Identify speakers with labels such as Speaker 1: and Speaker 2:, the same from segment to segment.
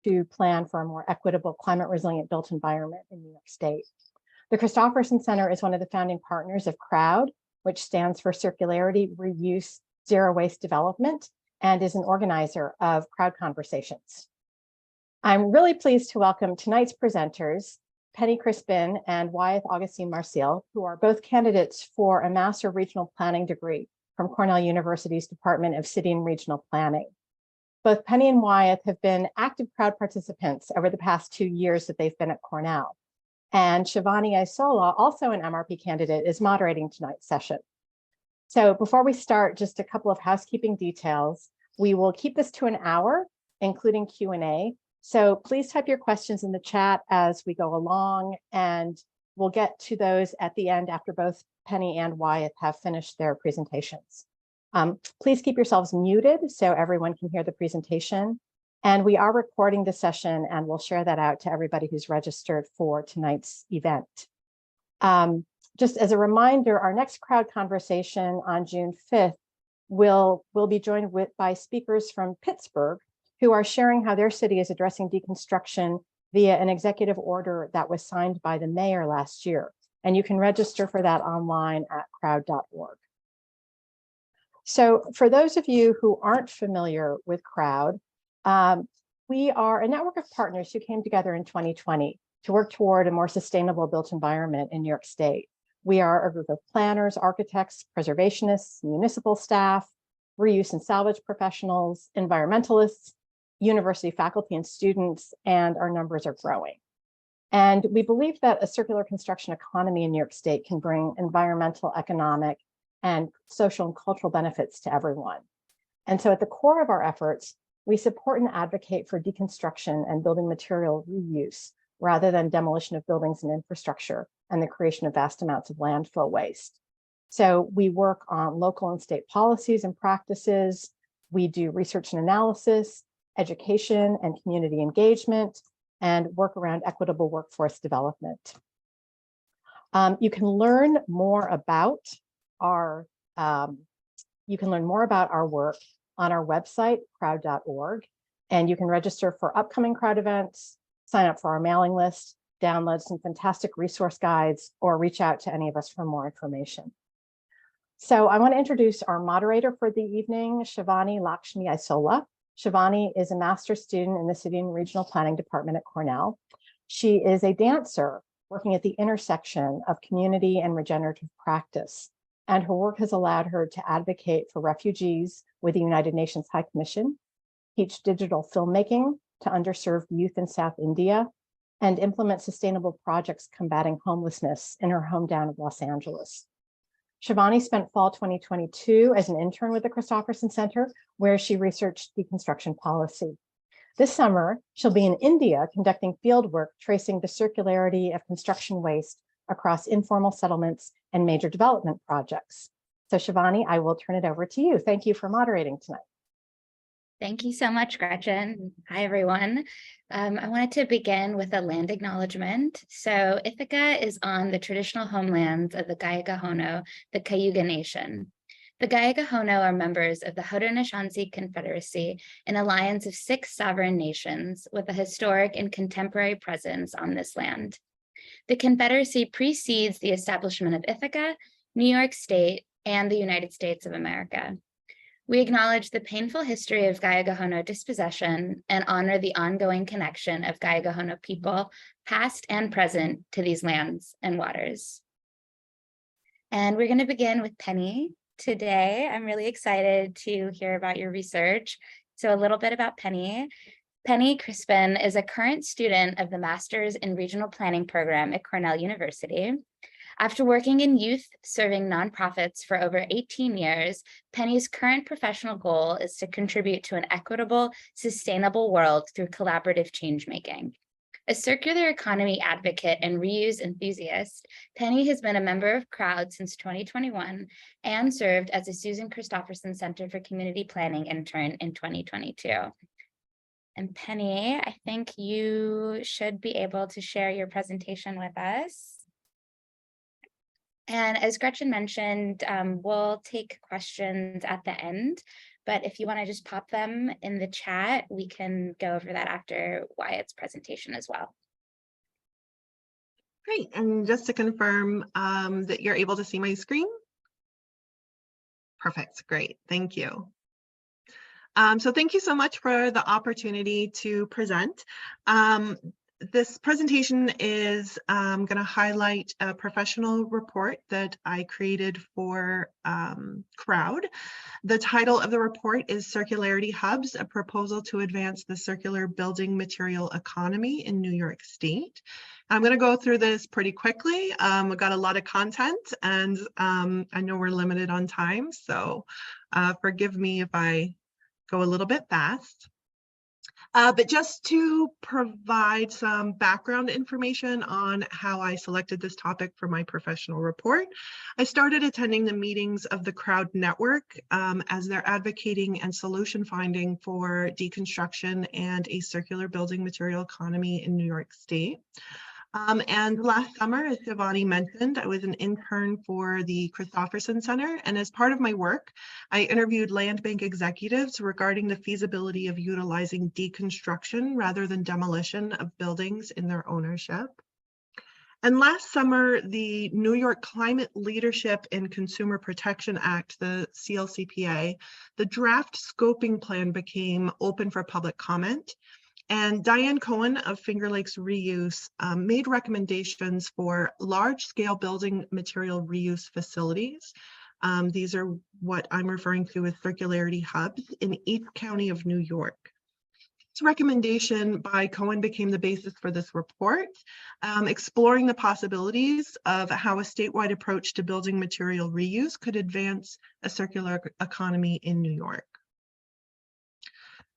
Speaker 1: to plan for a more equitable, climate resilient built environment in New York State. The Christofferson Center is one of the founding partners of CROWD, which stands for Circularity, Reuse, Zero Waste Development, and is an organizer of CROWD Conversations. I'm really pleased to welcome tonight's presenters, Penny Crispin and Wyeth Augustine-Marceil, who are both candidates for a Master of Regional Planning degree from Cornell University's Department of City and Regional Planning. Both Penny and Wyeth have been active CROWD participants over the past 2 years that they've been at Cornell. And Shivani Isola, also an MRP candidate, is moderating tonight's session. So before we start, just a couple of housekeeping details. We will keep this to an hour, including Q&A. So please type your questions in the chat as we go along, and we'll get to those at the end after both Penny and Wyeth have finished their presentations. Please keep yourselves muted so everyone can hear the presentation. And we are recording the session, and we'll share that out to everybody who's registered for tonight's event. Just as a reminder, our next CROWD conversation on June 5th will be joined by speakers from Pittsburgh, who are sharing how their city is addressing deconstruction via an executive order that was signed by the mayor last year. And you can register for that online at crowd.org. So for those of you who aren't familiar with CROWD, we are a network of partners who came together in 2020 to work toward a more sustainable built environment in New York State. We are a group of planners, architects, preservationists, municipal staff, reuse and salvage professionals, environmentalists, university faculty and students, and our numbers are growing. And we believe that a circular construction economy in New York State can bring environmental, economic, and social and cultural benefits to everyone. And so at the core of our efforts, we support and advocate for deconstruction and building material reuse rather than demolition of buildings and infrastructure and the creation of vast amounts of landfill waste. So we work on local and state policies and practices. We do research and analysis, education and community engagement, and work around equitable workforce development. You can learn more about our work on our website, crowd.org, and you can register for upcoming CROWD events, sign up for our mailing list, download some fantastic resource guides, or reach out to any of us for more information. So I want to introduce our moderator for the evening, Shivani Lakshmi Isola. Shivani is a master's student in the City and Regional Planning Department at Cornell. She is a dancer working at the intersection of community and regenerative practice, and her work has allowed her to advocate for refugees with the United Nations High Commission, teach digital filmmaking to underserved youth in South India, and implement sustainable projects combating homelessness in her hometown of Los Angeles. Shivani spent fall 2022 as an intern with the Christofferson Center, where she researched deconstruction policy. This summer, she'll be in India conducting fieldwork tracing the circularity of construction waste across informal settlements and major development projects. So Shivani, I will turn it over to you. Thank you for moderating tonight.
Speaker 2: Thank you so much, Gretchen. Hi, everyone. I wanted to begin with a land acknowledgement. So Ithaca is on the traditional homelands of the Gaegahono, the Cayuga Nation. The Gaegahono are members of the Haudenosaunee Confederacy, an alliance of 6 sovereign nations with a historic and contemporary presence on this land. The Confederacy precedes the establishment of Ithaca, New York State, and the United States of America. We acknowledge the painful history of Gaegahono dispossession and honor the ongoing connection of Gaegahono people, past and present, to these lands and waters. And we're going to begin with Penny today. I'm really excited to hear about your research. So a little bit about Penny. Penny Crispin is a current student of the Master's in Regional Planning program at Cornell University. After working in youth serving nonprofits for over 18 years, Penny's current professional goal is to contribute to an equitable, sustainable world through collaborative change-making. A circular economy advocate and reuse enthusiast, Penny has been a member of CROWD since 2021 and served as a Susan Christofferson Center for Community Planning intern in 2022. And Penny, I think you should be able to share your presentation with us. And as Gretchen mentioned, we'll take questions at the end. but if you want to just pop them in the chat, we can go over that after Wyeth's presentation as well.
Speaker 3: Great, and just to confirm that you're able to see my screen. Perfect, great, thank you. So thank you so much for the opportunity to present. This presentation is going to highlight a professional report that I created for Crowd. The title of the report is Circularity Hubs, a proposal to advance the circular building material economy in New York State. I'm going to go through this pretty quickly. We've got a lot of content, and I know we're limited on time, so forgive me if I go a little bit fast. But just to provide some background information on how I selected this topic for my professional report, I started attending the meetings of the Crowd Network as they're advocating and solution finding for deconstruction and a circular building material economy in New York State. And last summer, as Shivani mentioned, I was an intern for the Christopherson Center, and as part of my work, I interviewed land bank executives regarding the feasibility of utilizing deconstruction rather than demolition of buildings in their ownership. And last summer, the New York Climate Leadership and Consumer Protection Act, the CLCPA, the draft scoping plan became open for public comment. And Diane Cohen of Finger Lakes Reuse made recommendations for large-scale building material reuse facilities. These are what I'm referring to as circularity hubs in each county of New York. This recommendation by Cohen became the basis for this report, exploring the possibilities of how a statewide approach to building material reuse could advance a circular economy in New York.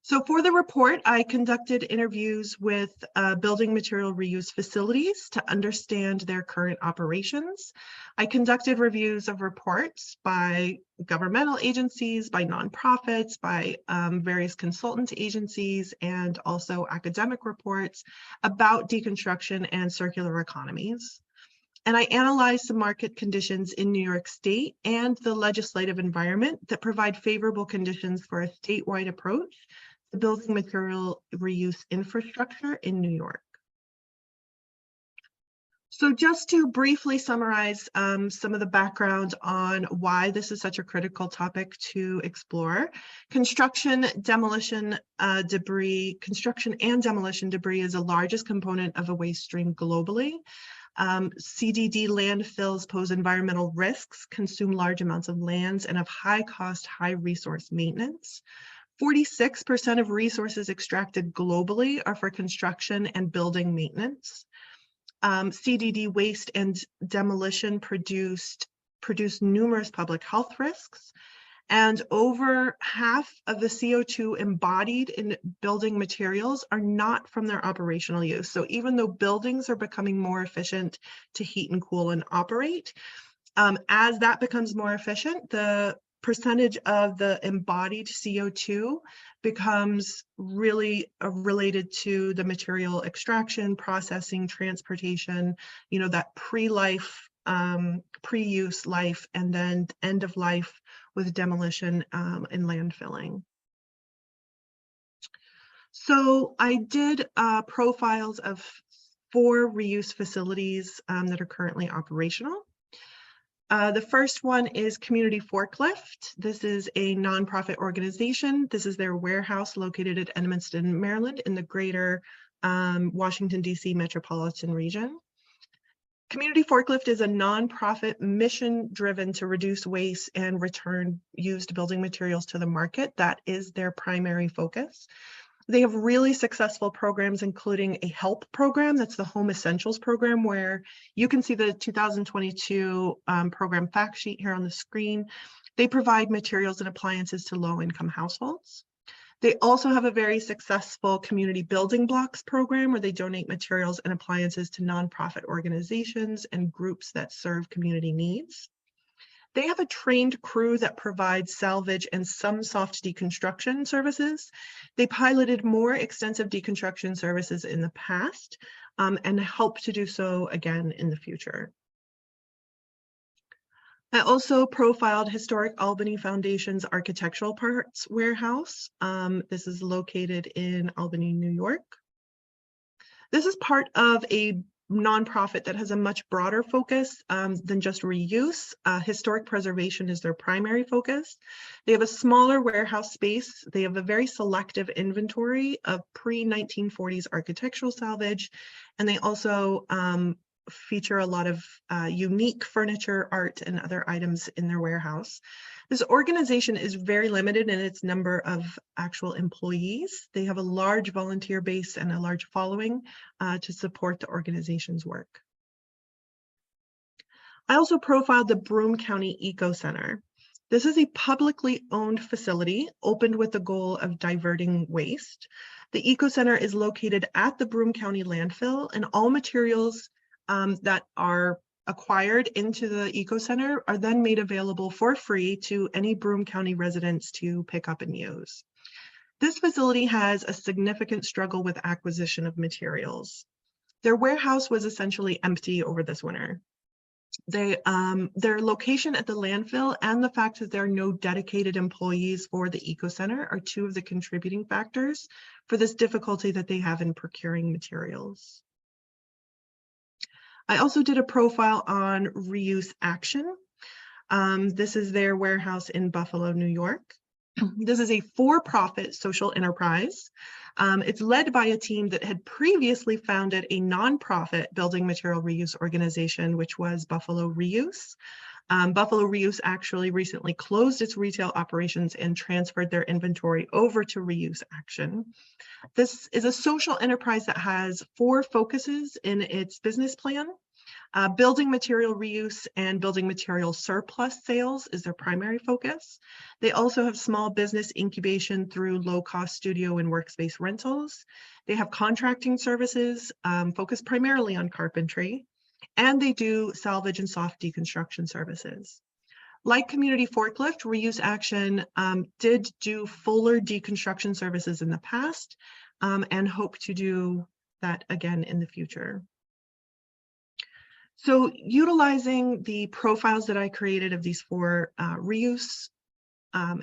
Speaker 3: So for the report, I conducted interviews with building material reuse facilities to understand their current operations. I conducted reviews of reports by governmental agencies, by nonprofits, by various consultant agencies, and also academic reports about deconstruction and circular economies. And I analyzed the market conditions in New York State and the legislative environment that provide favorable conditions for a statewide approach to building material reuse infrastructure in New York. So just to briefly summarize some of the background on why this is such a critical topic to explore, construction and demolition debris is the largest component of a waste stream globally. CDD landfills pose environmental risks, consume large amounts of lands, and have high cost, high resource maintenance. 46% of resources extracted globally are for construction and building maintenance. CDD waste and demolition produce numerous public health risks, and over half of the CO2 embodied in building materials are not from their operational use. So even though buildings are becoming more efficient to heat and cool and operate, as that becomes more efficient, the percentage of the embodied CO2 becomes really related to the material extraction, processing, transportation, you know, that pre-life, pre-use life, and then end of life with demolition and landfilling. So I did profiles of 4 reuse facilities that are currently operational. The first one is Community Forklift. This is a nonprofit organization. This is their warehouse located at Edmonston, Maryland, in the greater Washington, D.C. metropolitan region. Community Forklift is a nonprofit mission driven to reduce waste and return used building materials to the market. That is their primary focus. They have really successful programs, including a HELP program, that's the Home Essentials program, where you can see the 2022 program fact sheet here on the screen. They provide materials and appliances to low-income households. They also have a very successful Community Building Blocks program, where they donate materials and appliances to nonprofit organizations and groups that serve community needs. They have a trained crew that provides salvage and some soft deconstruction services. They piloted more extensive deconstruction services in the past and hope to do so again in the future. I also profiled Historic Albany Foundation's Architectural Parts Warehouse. This is located in Albany, New York. This is part of a nonprofit that has a much broader focus than just reuse. Historic preservation is their primary focus. They have a smaller warehouse space. They have a very selective inventory of pre-1940s architectural salvage, and they also feature a lot of unique furniture, art, and other items in their warehouse. This organization is very limited in its number of actual employees. They have a large volunteer base and a large following to support the organization's work. I also profiled the Broome County Eco Center. This is a publicly owned facility opened with the goal of diverting waste. The Eco Center is located at the Broome County landfill, and all materials that are acquired into the Eco Center are then made available for free to any Broome County residents to pick up and use. This facility has a significant struggle with acquisition of materials. Their warehouse was essentially empty over this winter. Their location at the landfill and the fact that there are no dedicated employees for the Eco Center are two of the contributing factors for this difficulty that they have in procuring materials. I also did a profile on Reuse Action. This is their warehouse in Buffalo, New York. This is a for-profit social enterprise. It's led by a team that had previously founded a nonprofit building material reuse organization, which was Buffalo Reuse. Buffalo Reuse actually recently closed its retail operations and transferred their inventory over to Reuse Action. This is a social enterprise that has 4 focuses in its business plan. Building material reuse and building material surplus sales is their primary focus. They also have small business incubation through low-cost studio and workspace rentals. They have contracting services focused primarily on carpentry, and they do salvage and soft deconstruction services. Like Community Forklift, Reuse Action did do fuller deconstruction services in the past and hope to do that again in the future. So utilizing the profiles that I created of these 4 reuse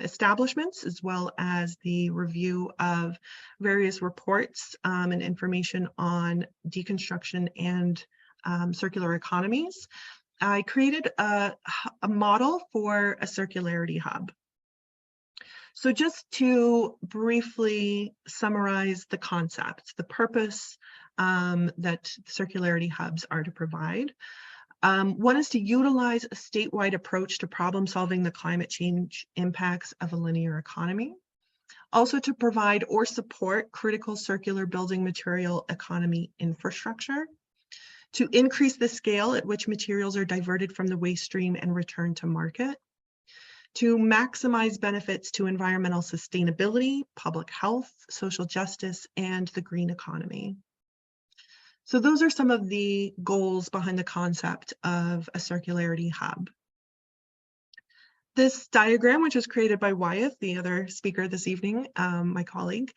Speaker 3: establishments, as well as the review of various reports and information on deconstruction and circular economies, I created a model for a circularity hub. So just to briefly summarize the concept, the purpose that circularity hubs are to provide. One is to utilize a statewide approach to problem solving the climate change impacts of a linear economy. Also to provide or support critical circular building material economy infrastructure. To increase the scale at which materials are diverted from the waste stream and returned to market. To maximize benefits to environmental sustainability, public health, social justice, and the green economy. So those are some of the goals behind the concept of a circularity hub. This diagram, which was created by Wyeth, the other speaker this evening, my colleague,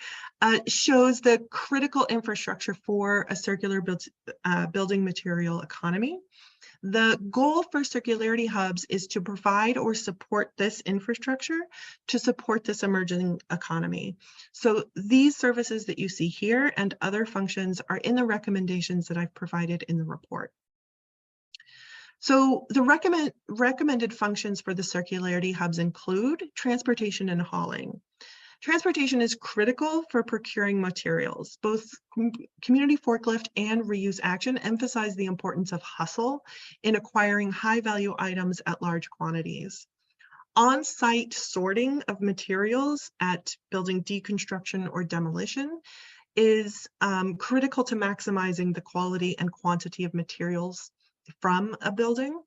Speaker 3: shows the critical infrastructure for a circular building material economy. The goal for circularity hubs is to provide or support this infrastructure to support this emerging economy. So these services that you see here and other functions are in the recommendations that I've provided in the report. So the recommended functions for the circularity hubs include transportation and hauling. Transportation is critical for procuring materials. Both Community Forklift and Reuse Action emphasize the importance of hustle in acquiring high-value items at large quantities. On-site sorting of materials at building deconstruction or demolition is critical to maximizing the quality and quantity of materials from a building.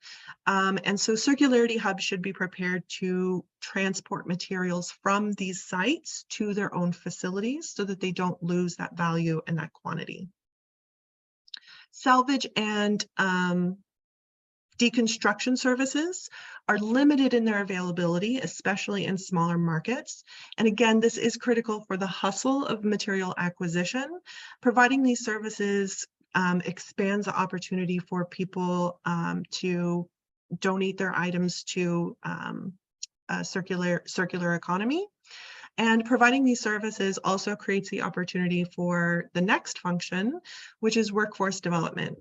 Speaker 3: And so circularity hubs should be prepared to transport materials from these sites to their own facilities so that they don't lose that value and that quantity. Salvage and deconstruction services are limited in their availability, especially in smaller markets. And again, this is critical for the hustle of material acquisition. Providing these services expands the opportunity for people to donate their items to a circular economy. And providing these services also creates the opportunity for the next function, which is workforce development.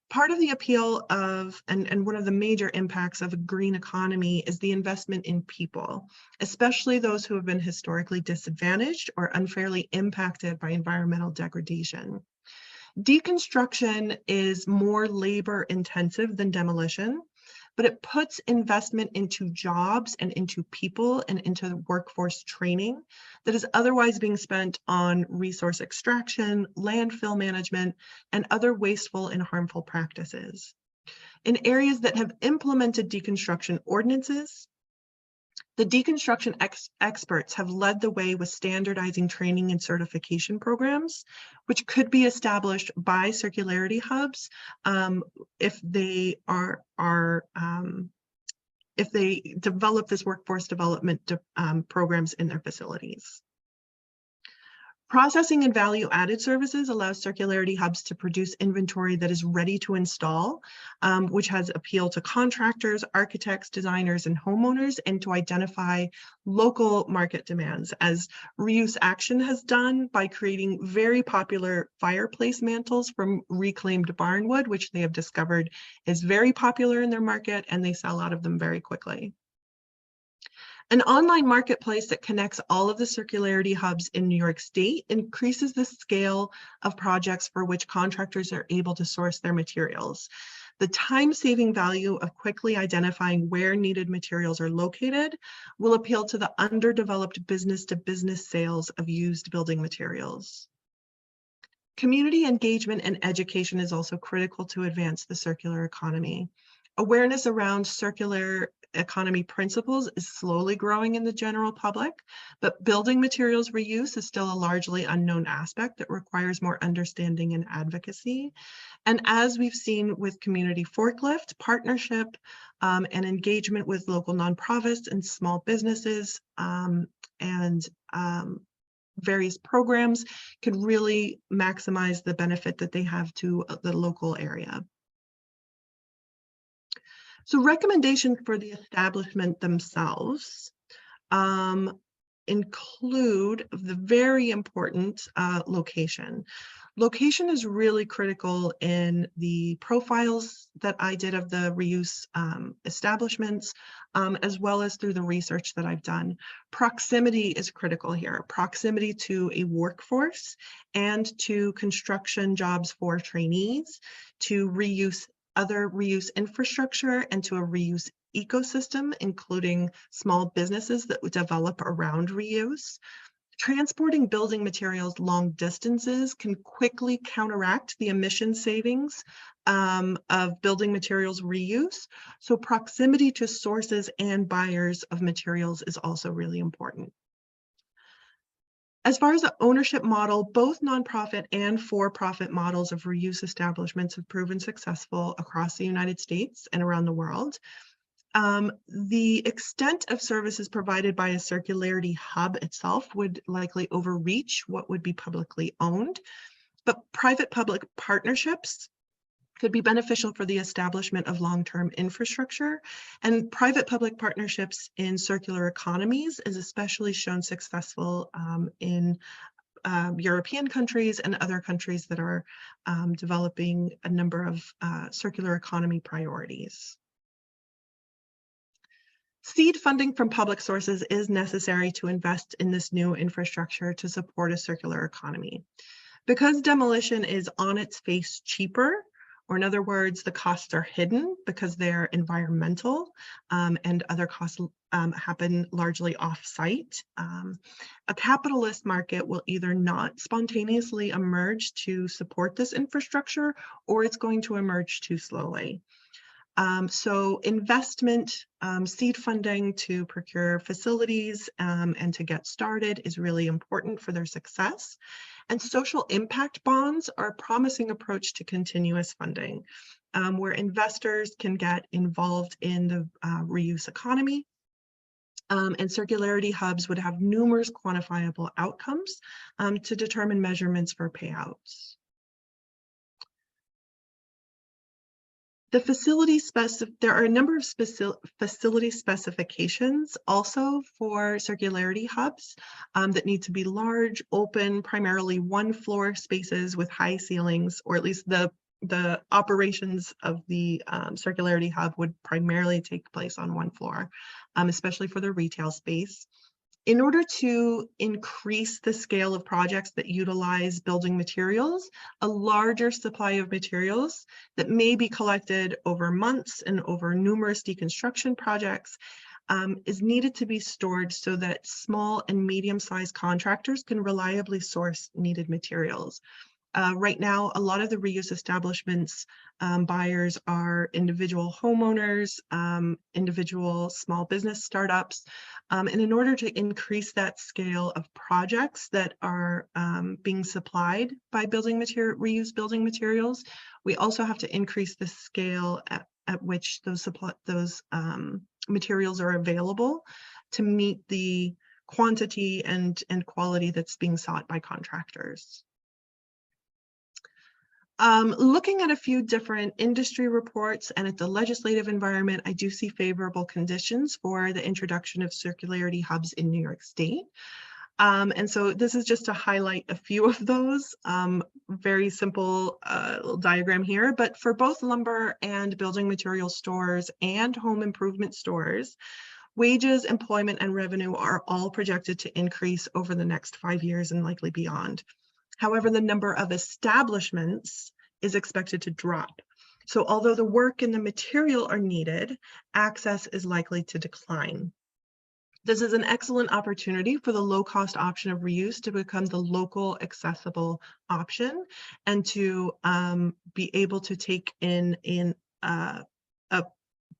Speaker 3: Part of the appeal of, and one of the major impacts of a green economy is the investment in people, especially those who have been historically disadvantaged or unfairly impacted by environmental degradation. Deconstruction is more labor intensive than demolition, but it puts investment into jobs and into people and into workforce training that is otherwise being spent on resource extraction, landfill management, and other wasteful and harmful practices. In areas that have implemented deconstruction ordinances, the deconstruction experts have led the way with standardizing training and certification programs, which could be established by circularity hubs if they if they develop this workforce development programs in their facilities. Processing and value-added services allows circularity hubs to produce inventory that is ready to install, which has appeal to contractors, architects, designers, and homeowners, and to identify local market demands, as Reuse Action has done by creating very popular fireplace mantles from reclaimed barn wood, which they have discovered is very popular in their market, and they sell out of them very quickly. An online marketplace that connects all of the circularity hubs in New York State increases the scale of projects for which contractors are able to source their materials. The time-saving value of quickly identifying where needed materials are located will appeal to the underdeveloped business-to-business sales of used building materials. Community engagement and education is also critical to advance the circular economy. Awareness around circular economy principles is slowly growing in the general public, but building materials reuse is still a largely unknown aspect that requires more understanding and advocacy. And as we've seen with Community Forklift, partnership and engagement with local nonprofits and small businesses and various programs can really maximize the benefit that they have to the local area. So recommendations for the establishment themselves include the very important location. Location is really critical in the profiles that I did of the reuse establishments, as well as through the research that I've done. Proximity is critical here. Proximity to a workforce and to construction jobs for trainees, to other reuse infrastructure, and to a reuse ecosystem, including small businesses that would develop around reuse. Transporting building materials long distances can quickly counteract the emission savings of building materials reuse. So proximity to sources and buyers of materials is also really important. As far as the ownership model, both nonprofit and for-profit models of reuse establishments have proven successful across the United States and around the world. The extent of services provided by a circularity hub itself would likely overreach what would be publicly owned, but private-public partnerships could be beneficial for the establishment of long-term infrastructure, and private-public partnerships in circular economies is especially shown successful in European countries and other countries that are developing a number of circular economy priorities. Seed funding from public sources is necessary to invest in this new infrastructure to support a circular economy. Because demolition is on its face cheaper, or in other words, the costs are hidden because they're environmental and other costs happen largely off-site. A capitalist market will either not spontaneously emerge to support this infrastructure, or it's going to emerge too slowly. So investment, seed funding to procure facilities and to get started is really important for their success. And social impact bonds are a promising approach to continuous funding, where investors can get involved in the reuse economy. And circularity hubs would have numerous quantifiable outcomes to determine measurements for payouts. The there are a number of facility specifications also for circularity hubs that need to be large, open, primarily one floor spaces with high ceilings, or at least the operations of the circularity hub would primarily take place on one floor, especially for the retail space. In order to increase the scale of projects that utilize building materials, a larger supply of materials that may be collected over months and over numerous deconstruction projects is needed to be stored so that small and medium-sized contractors can reliably source needed materials. Right now, a lot of the reuse establishments buyers are individual homeowners, individual small business startups. And in order to increase that scale of projects that are being supplied by reused building materials, we also have to increase the scale at which those materials are available to meet the quantity and quality that's being sought by contractors. Looking at a few different industry reports and at the legislative environment, I do see favorable conditions for the introduction of circularity hubs in New York State. And so this is just to highlight a few of those. Very simple little diagram here, but for both lumber and building material stores and home improvement stores, wages, employment, and revenue are all projected to increase over the next 5 years and likely beyond. However, the number of establishments is expected to drop. So although the work and the material are needed, access is likely to decline. This is an excellent opportunity for the low-cost option of reuse to become the local accessible option and to be able to take in a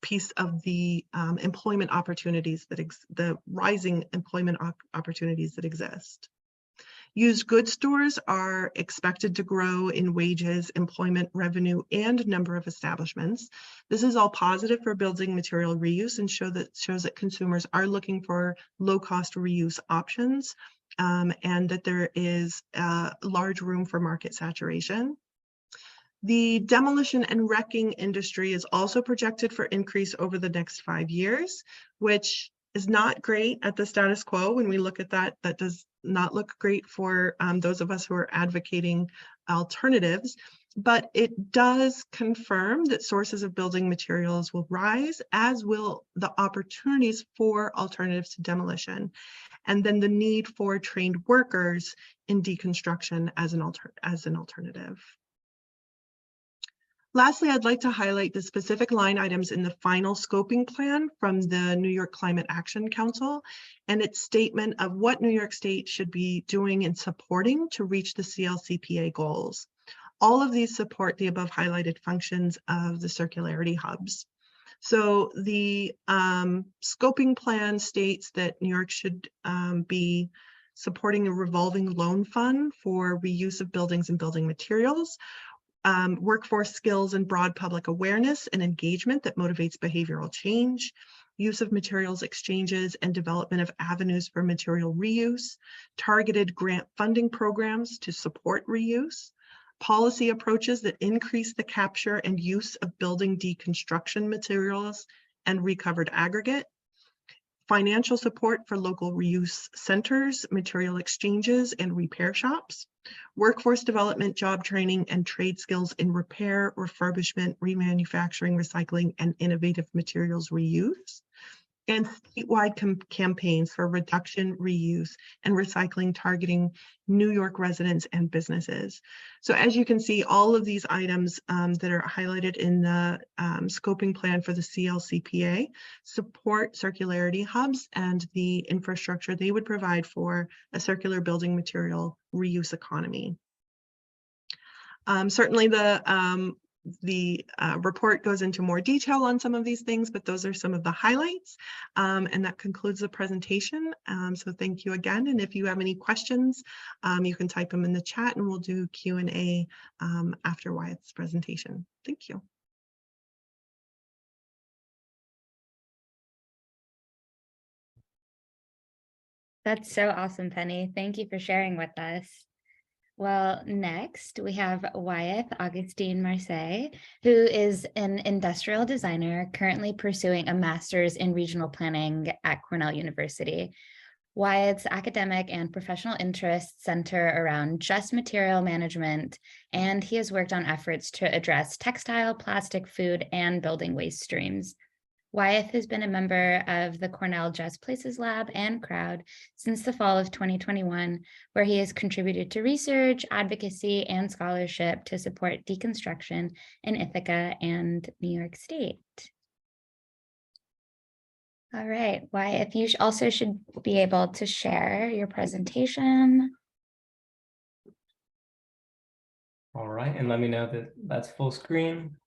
Speaker 3: piece of the employment opportunities the rising employment opportunities that exist. Used goods stores are expected to grow in wages, employment, revenue, and number of establishments. This is all positive for building material reuse and shows that consumers are looking for low-cost reuse options and that there is large room for market saturation. The demolition and wrecking industry is also projected for increase over the next 5 years, which is not great at the status quo. When we look at that, that does not look great for those of us who are advocating alternatives, but it does confirm that sources of building materials will rise, as will the opportunities for alternatives to demolition, and then the need for trained workers in deconstruction as an alternative. Lastly, I'd like to highlight the specific line items in the final scoping plan from the New York Climate Action Council and its statement of what New York State should be doing and supporting to reach the CLCPA goals. All of these support the above highlighted functions of the circularity hubs. So the scoping plan states that New York should be supporting a revolving loan fund for reuse of buildings and building materials, workforce skills and broad public awareness and engagement that motivates behavioral change, use of materials exchanges and development of avenues for material reuse, targeted grant funding programs to support reuse, policy approaches that increase the capture and use of building deconstruction materials and recovered aggregate, financial support for local reuse centers, material exchanges, and repair shops, workforce development, job training, and trade skills in repair, refurbishment, remanufacturing, recycling, and innovative materials reuse, and statewide campaigns for reduction, reuse, and recycling targeting New York residents and businesses. So as you can see, all of these items that are highlighted in the scoping plan for the CLCPA support circularity hubs and the infrastructure they would provide for a circular building material reuse economy. Certainly the report goes into more detail on some of these things, but those are some of the highlights. And that concludes the presentation. So thank you again. And if you have any questions, you can type them in the chat and we'll do Q&A after Wyeth's presentation. Thank you.
Speaker 2: That's so awesome, Penny. Thank you for sharing with us. Well, next we have Wyeth Augustine-Marceil, who is an industrial designer currently pursuing a master's in regional planning at Cornell University. Wyeth's academic and professional interests center around just material management, and he has worked on efforts to address textile, plastic, food, and building waste streams. Wyeth has been a member of the Cornell Just Places Lab and Crowd since the fall of 2021, where he has contributed to research, advocacy, and scholarship to support deconstruction in Ithaca and New York State. All right, Wyeth, you also should be able to share your presentation.
Speaker 4: All right, and let me know that that's full screen.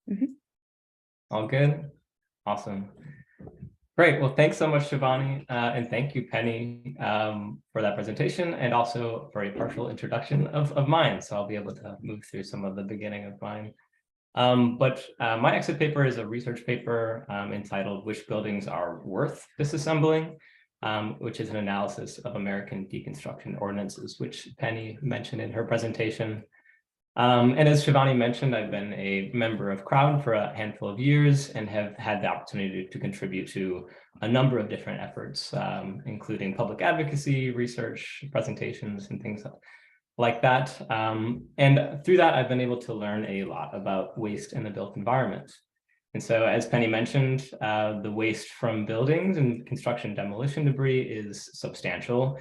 Speaker 2: Mhm.
Speaker 4: All good? Awesome. Great. Well, thanks so much, Shivani, and thank you, Penny, for that presentation and also for a partial introduction of mine. So I'll be able to move through some of the beginning of mine. My exit paper is a research paper entitled "Which Buildings Are Worth Disassembling," which is an analysis of American deconstruction ordinances, which Penny mentioned in her presentation. And as Shivani mentioned, I've been a member of Crowd for a handful of years and have had the opportunity to contribute to a number of different efforts, including public advocacy, research, presentations, and things like that. And through that, I've been able to learn a lot about waste in the built environment. And so, as Penny mentioned, the waste from buildings and construction demolition debris is substantial.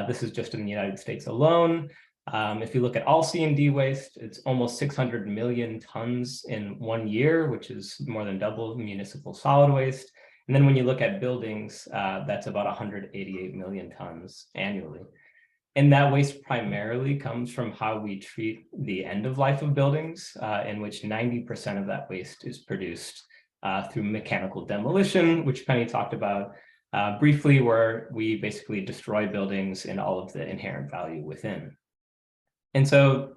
Speaker 4: This is just in the United States alone. If you look at all C&D waste, it's almost 600 million tons in 1 year, which is more than double municipal solid waste. And then when you look at buildings, that's about 188 million tons annually. And that waste primarily comes from how we treat the end of life of buildings, in which 90% of that waste is produced through mechanical demolition, which Penny talked about briefly, where we basically destroy buildings and all of the inherent value within. And so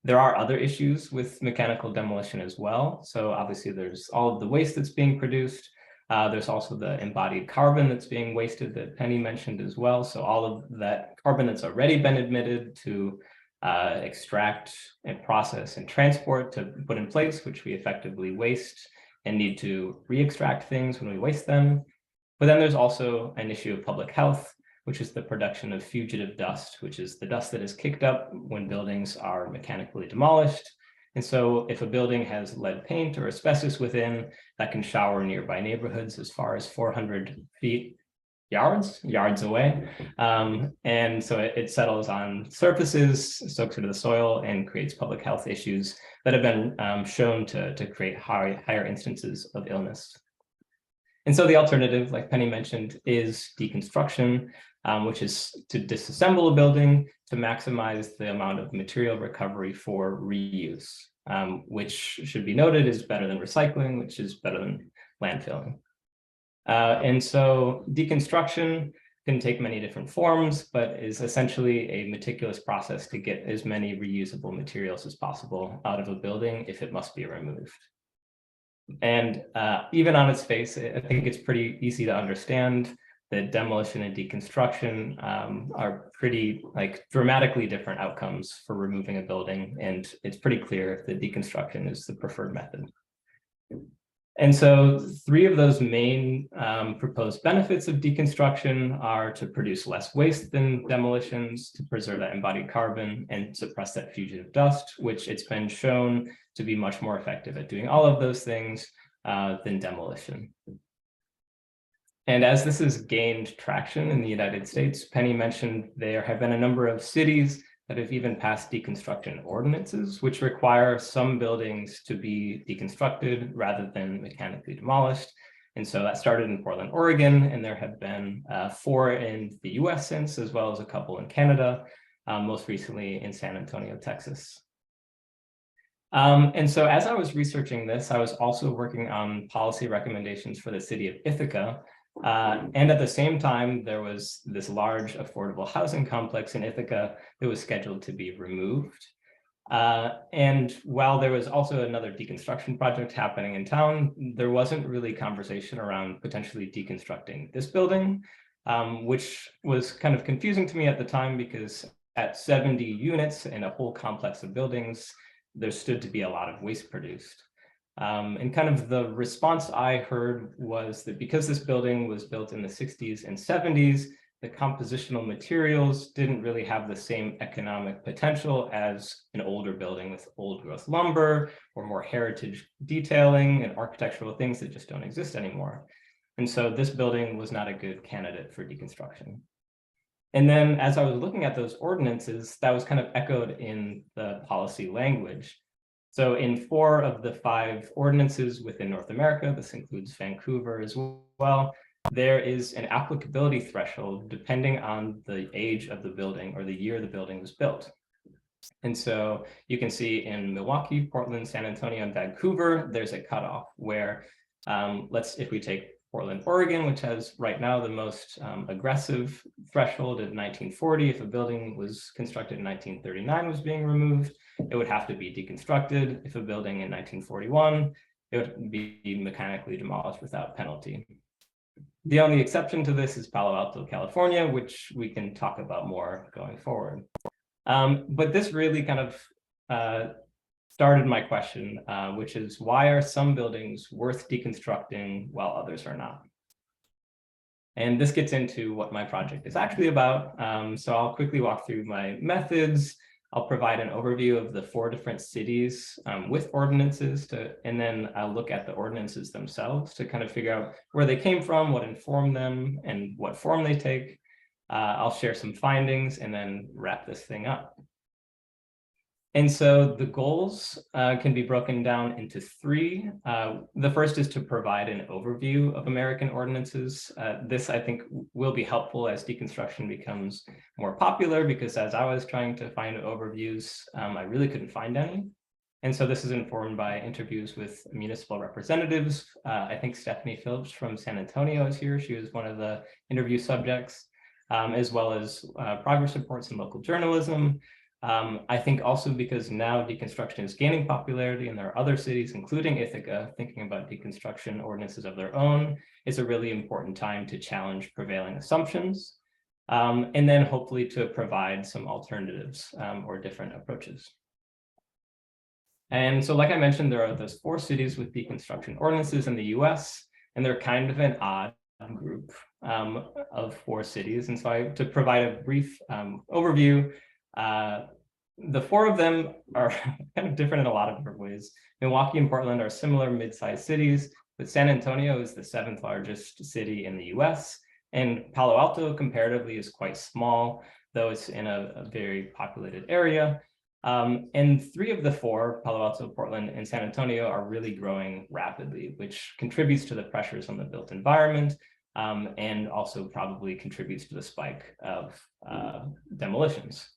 Speaker 4: there are other issues with mechanical demolition as well. So obviously there's all of the waste that's being produced. There's also the embodied carbon that's being wasted that Penny mentioned as well. So all of that carbon that's already been emitted to extract and process and transport to put in place, which we effectively waste and need to re-extract things when we waste them. But then there's also an issue of public health, which is the production of fugitive dust, which is the dust that is kicked up when buildings are mechanically demolished. And so if a building has lead paint or asbestos within, that can shower nearby neighborhoods as far as 400 yards away. And so it settles on surfaces, soaks into the soil, and creates public health issues that have been shown to create higher instances of illness. And so the alternative, like Penny mentioned, is deconstruction, which is to disassemble a building to maximize the amount of material recovery for reuse, which should be noted is better than recycling, which is better than landfilling. And so deconstruction can take many different forms, but is essentially a meticulous process to get as many reusable materials as possible out of a building if it must be removed. And even on its face, I think it's pretty easy to understand that demolition and deconstruction are pretty dramatically different outcomes for removing a building. And it's pretty clear that deconstruction is the preferred method. And so 3 of those main proposed benefits of deconstruction are to produce less waste than demolitions, to preserve that embodied carbon, and suppress that fugitive dust, which it's been shown to be much more effective at doing all of those things than demolition. And as this has gained traction in the United States, Penny mentioned there have been a number of cities that have even passed deconstruction ordinances, which require some buildings to be deconstructed rather than mechanically demolished. And so that started in Portland, Oregon, and there have been 4 in the US since, as well as a couple in Canada, most recently in San Antonio, Texas. And so as I was researching this, I was also working on policy recommendations for the city of Ithaca. And at the same time, there was this large affordable housing complex in Ithaca that was scheduled to be removed. And while there was also another deconstruction project happening in town, there wasn't really conversation around potentially deconstructing this building, which was kind of confusing to me at the time because at 70 units and a whole complex of buildings, there stood to be a lot of waste produced. And kind of the response I heard was that because this building was built in the 60s and 70s, the compositional materials didn't really have the same economic potential as an older building with old growth lumber or more heritage detailing and architectural things that just don't exist anymore. And so this building was not a good candidate for deconstruction. And then as I was looking at those ordinances, that was kind of echoed in the policy language. So in 4 of the 5 ordinances within North America, this includes Vancouver as well, there is an applicability threshold depending on the age of the building or the year the building was built. And so you can see in Milwaukee, Portland, San Antonio, and Vancouver, there's a cutoff where if we take Portland, Oregon, which has right now the most aggressive threshold at 1940. If a building was constructed in 1939 was being removed, it would have to be deconstructed. If a building in 1941, it would be mechanically demolished without penalty. The only exception to this is Palo Alto, California, which we can talk about more going forward. But this really kind of started my question, which is why are some buildings worth deconstructing while others are not? And this gets into what my project is actually about. So I'll quickly walk through my methods. I'll provide an overview of the 4 different cities with ordinances, and then I'll look at the ordinances themselves to kind of figure out where they came from, what informed them, and what form they take. I'll share some findings and then wrap this thing up. And so the goals can be broken down into 3. The first is to provide an overview of American ordinances. This, I think, will be helpful as deconstruction becomes more popular, because as I was trying to find overviews, I really couldn't find any. And so this is informed by interviews with municipal representatives. I think Stephanie Phillips from San Antonio is here. She was one of the interview subjects, as well as progress reports in local journalism. I think also because now deconstruction is gaining popularity and there are other cities, including Ithaca, thinking about deconstruction ordinances of their own, it's a really important time to challenge prevailing assumptions, and then hopefully to provide some alternatives or different approaches. And so, like I mentioned, there are those 4 cities with deconstruction ordinances in the US, and they're kind of an odd group of 4 cities. And so to provide a brief overview, the 4 of them are kind of different in a lot of different ways. Milwaukee and Portland are similar mid-sized cities, but San Antonio is the 7th largest city in the US, and Palo Alto comparatively is quite small, though it's in a very populated area. And 3 of the 4, Palo Alto, Portland, and San Antonio, are really growing rapidly, which contributes to the pressures on the built environment, and also probably contributes to the spike of demolitions.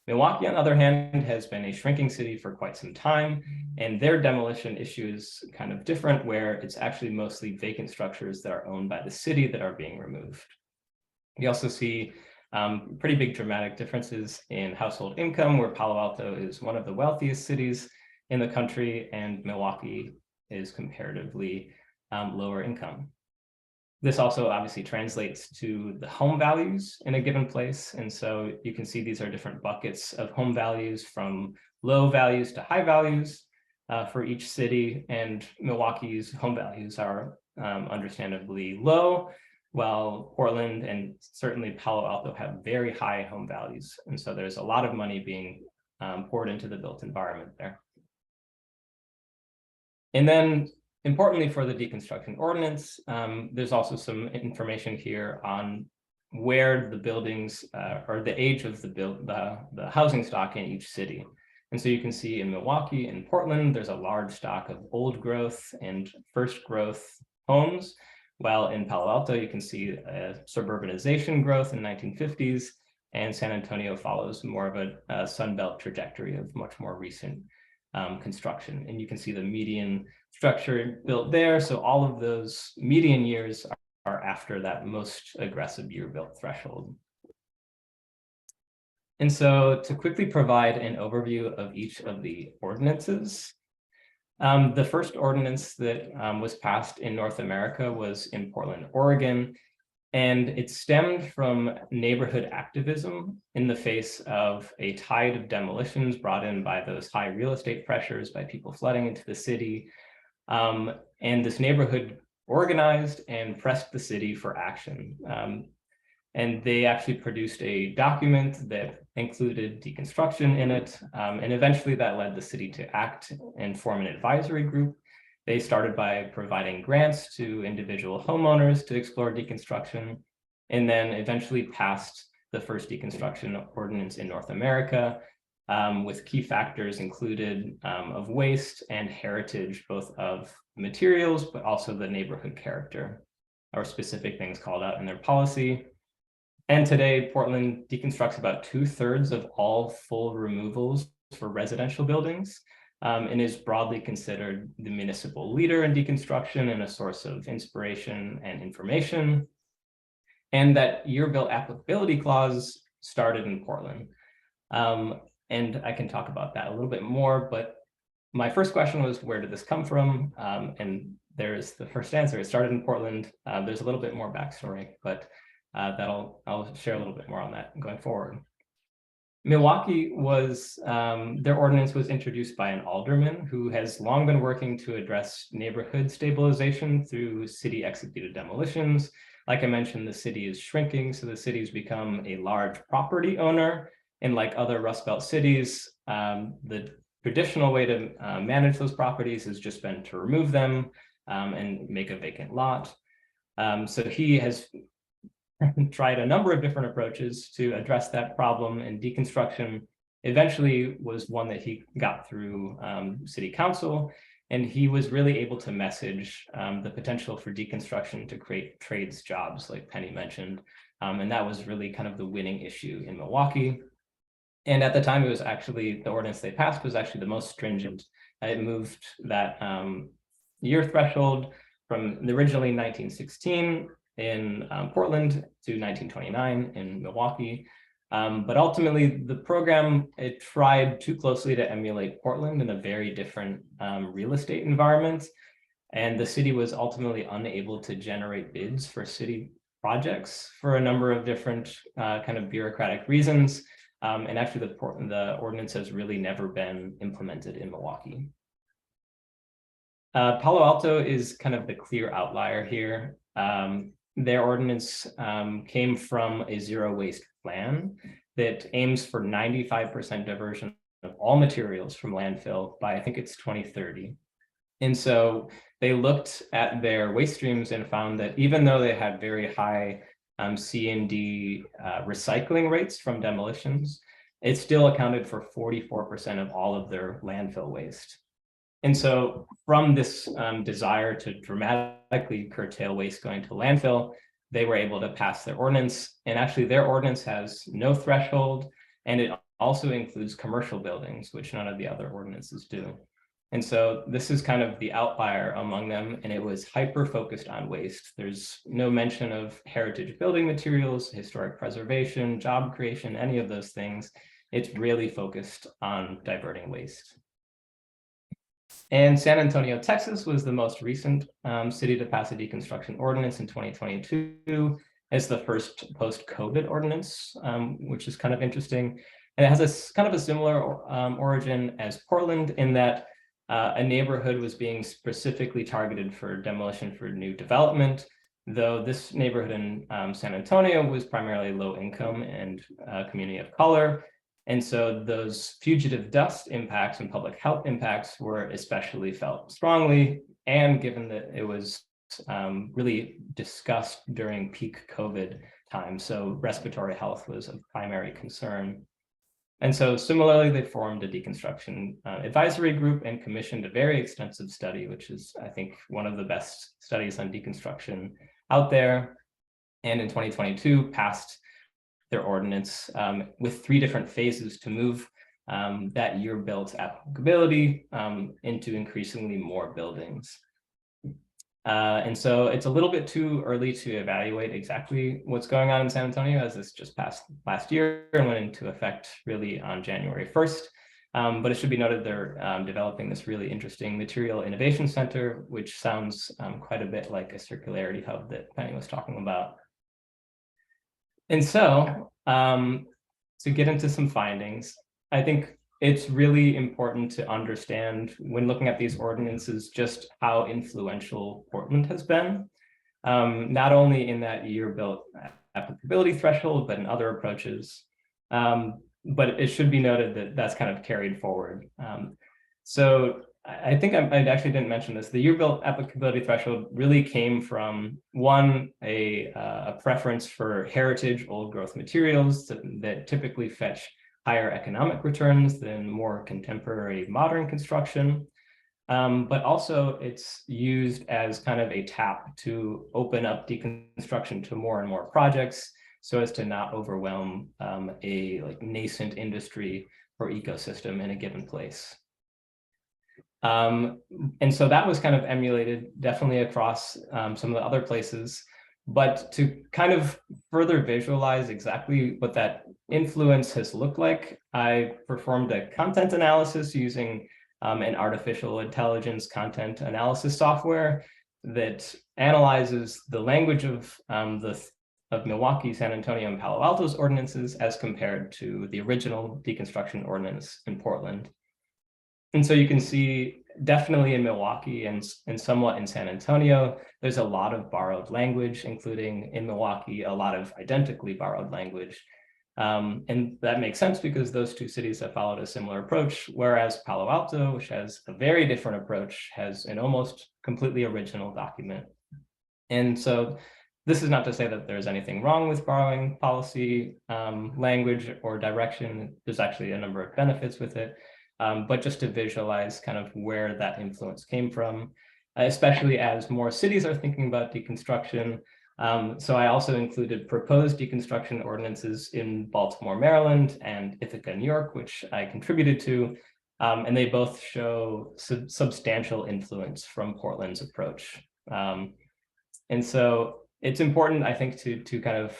Speaker 4: Milwaukee, on the other hand, has been a shrinking city for quite some time, and their demolition issue is kind of different, where it's actually mostly vacant structures that are owned by the city that are being removed. You also see pretty big dramatic differences in household income, where Palo Alto is one of the wealthiest cities in the country, and Milwaukee is comparatively lower income. This also obviously translates to the home values in a given place. And so you can see these are different buckets of home values, from low values to high values for each city. And Milwaukee's home values are understandably low, while Portland and certainly Palo Alto have very high home values. And so there's a lot of money being poured into the built environment there. And then, importantly for the deconstruction ordinance, there's also some information here on where the buildings or the age of the housing stock in each city. And so you can see in Milwaukee and Portland, there's a large stock of old growth and first growth homes, while in Palo Alto, you can see suburbanization growth in the 1950s, and San Antonio follows more of a Sunbelt trajectory of much more recent construction. And you can see the median structure built there. So all of those median years are after that most aggressive year built threshold. And so to quickly provide an overview of each of the ordinances, the first ordinance that was passed in North America was in Portland, Oregon. And it stemmed from neighborhood activism in the face of a tide of demolitions brought in by those high real estate pressures, by people flooding into the city. And this neighborhood organized and pressed the city for action. And they actually produced a document that included deconstruction in it. And eventually that led the city to act and form an advisory group. They started by providing grants to individual homeowners to explore deconstruction, and then eventually passed the first deconstruction ordinance in North America, with key factors included of waste and heritage, both of materials, but also the neighborhood character, or specific things called out in their policy. And today, Portland deconstructs about 2/3 of all full removals for residential buildings, and is broadly considered the municipal leader in deconstruction and a source of inspiration and information. And that year-built applicability clause started in Portland. And I can talk about that a little bit more, but my first question was, where did this come from? And there's the first answer. It started in Portland. There's a little bit more backstory, but I'll share a little bit more on that going forward. Milwaukee was, their ordinance was introduced by an alderman who has long been working to address neighborhood stabilization through city executed demolitions. Like I mentioned, the city is shrinking, so the city's become a large property owner. And like other Rust Belt cities, the traditional way to manage those properties has just been to remove them and make a vacant lot. So he has tried a number of different approaches to address that problem, and deconstruction eventually was one that he got through city council, and he was really able to message the potential for deconstruction to create trades jobs, like Penny mentioned, and that was really kind of the winning issue in Milwaukee. And at the time, it was actually, the ordinance they passed was actually the most stringent. It moved that year threshold from originally 1916 in Portland to 1929 in Milwaukee. But ultimately, the program, it tried too closely to emulate Portland in a very different real estate environment. And the city was ultimately unable to generate bids for city projects for a number of different kind of bureaucratic reasons. And actually, the ordinance has really never been implemented in Milwaukee. Palo Alto is kind of the clear outlier here. Their ordinance came from a zero waste plan that aims for 95% diversion of all materials from landfill by, I think it's 2030. And so they looked at their waste streams and found that even though they had very high C&D recycling rates from demolitions, it still accounted for 44% of all of their landfill waste. And so from this desire to dramatically curtail waste going to landfill, they were able to pass their ordinance. And actually their ordinance has no threshold, and it also includes commercial buildings, which none of the other ordinances do. And so this is kind of the outlier among them, and it was hyper-focused on waste. There's no mention of heritage building materials, historic preservation, job creation, any of those things. It's really focused on diverting waste. And San Antonio, Texas was the most recent city to pass a deconstruction ordinance in 2022 as the first post-COVID ordinance, which is kind of interesting. And it has a kind of a similar origin as Portland in that a neighborhood was being specifically targeted for demolition for new development, though this neighborhood in San Antonio was primarily low income and community of color. And so those fugitive dust impacts and public health impacts were especially felt strongly. And given that it was really discussed during peak COVID time, so respiratory health was of primary concern. And so similarly, they formed a deconstruction advisory group and commissioned a very extensive study, which is, I think, one of the best studies on deconstruction out there. And in 2022, passed their ordinance with 3 different phases to move that year-built applicability into increasingly more buildings. And so it's a little bit too early to evaluate exactly what's going on in San Antonio, as this just passed last year and went into effect really on January 1st. But it should be noted they're developing this really interesting material innovation center, which sounds quite a bit like a circularity hub that Penny was talking about. And so to get into some findings, I think it's really important to understand when looking at these ordinances just how influential Portland has been, not only in that year-built applicability threshold, but in other approaches. But it should be noted that that's kind of carried forward. So I think I actually didn't mention this. The year-built applicability threshold really came from, one, a preference for heritage old growth materials that typically fetch higher economic returns than more contemporary modern construction. But also it's used as kind of a tap to open up deconstruction to more and more projects so as to not overwhelm a nascent industry or ecosystem in a given place. And so that was kind of emulated definitely across some of the other places. But to kind of further visualize exactly what that influence has looked like, I performed a content analysis using an artificial intelligence content analysis software that analyzes the language of Milwaukee, San Antonio, and Palo Alto's ordinances as compared to the original deconstruction ordinance in Portland. And so you can see definitely in Milwaukee and somewhat in San Antonio, there's a lot of borrowed language, including in Milwaukee, a lot of identically borrowed language. And that makes sense because those two cities have followed a similar approach, whereas Palo Alto, which has a very different approach, has an almost completely original document. And so this is not to say that there's anything wrong with borrowing policy, language, or direction. There's actually a number of benefits with it. But just to visualize kind of where that influence came from, especially as more cities are thinking about deconstruction. So I also included proposed deconstruction ordinances in Baltimore, Maryland, and Ithaca, New York, which I contributed to. And they both show substantial influence from Portland's approach. And so it's important, I think, to kind of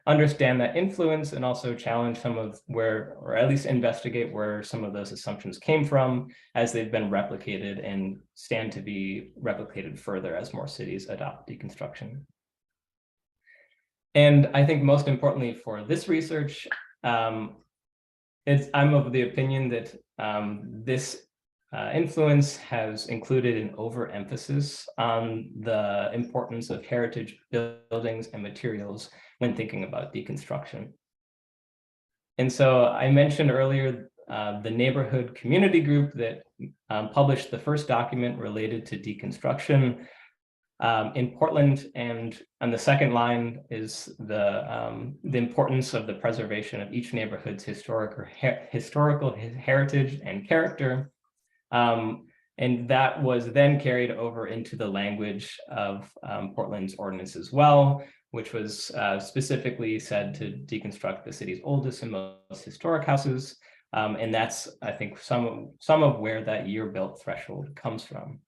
Speaker 4: understand that influence and also challenge some of where, or at least investigate where some of those assumptions came from as they've been replicated and stand to be replicated further as more cities adopt deconstruction. And I think most importantly for this research, I'm of the opinion that this influence has included an overemphasis on the importance of heritage buildings and materials when thinking about deconstruction. And so I mentioned earlier the neighborhood community group that published the first document related to deconstruction in Portland, and on the second line is the importance of the preservation of each neighborhood's historical heritage and character. And that was then carried over into the language of Portland's ordinance as well, which was specifically said to deconstruct the city's oldest and most historic houses. And that's, I think, some of where that year-built threshold comes from.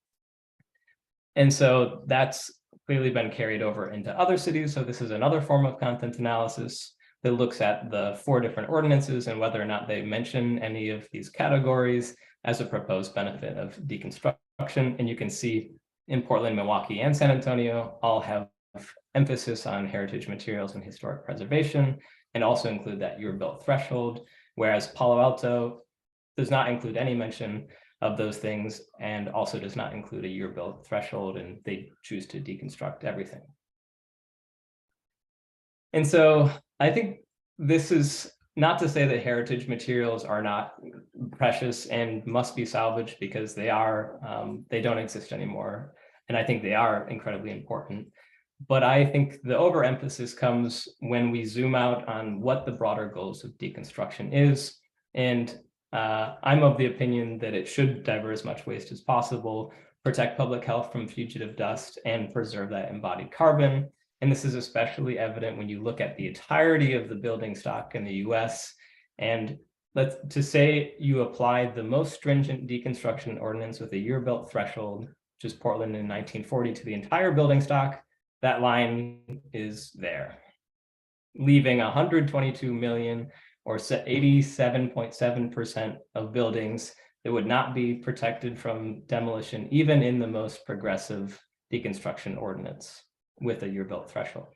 Speaker 4: And so that's clearly been carried over into other cities. So this is another form of content analysis that looks at the 4 different ordinances and whether or not they mention any of these categories as a proposed benefit of deconstruction. And you can see in Portland, Milwaukee, and San Antonio all have emphasis on heritage materials and historic preservation, and also include that year-built threshold, whereas Palo Alto does not include any mention of those things and also does not include a year-built threshold, and they choose to deconstruct everything. And so I think this is not to say that heritage materials are not precious and must be salvaged, because they are, they don't exist anymore. And I think they are incredibly important. But I think the overemphasis comes when we zoom out on what the broader goals of deconstruction is. And I'm of the opinion that it should divert as much waste as possible, protect public health from fugitive dust, and preserve that embodied carbon. And this is especially evident when you look at the entirety of the building stock in the US. And to say you applied the most stringent deconstruction ordinance with a year-built threshold, which is Portland in 1940, to the entire building stock, that line is there, leaving 122 million or 87.7% of buildings that would not be protected from demolition, even in the most progressive deconstruction ordinance with a year-built threshold.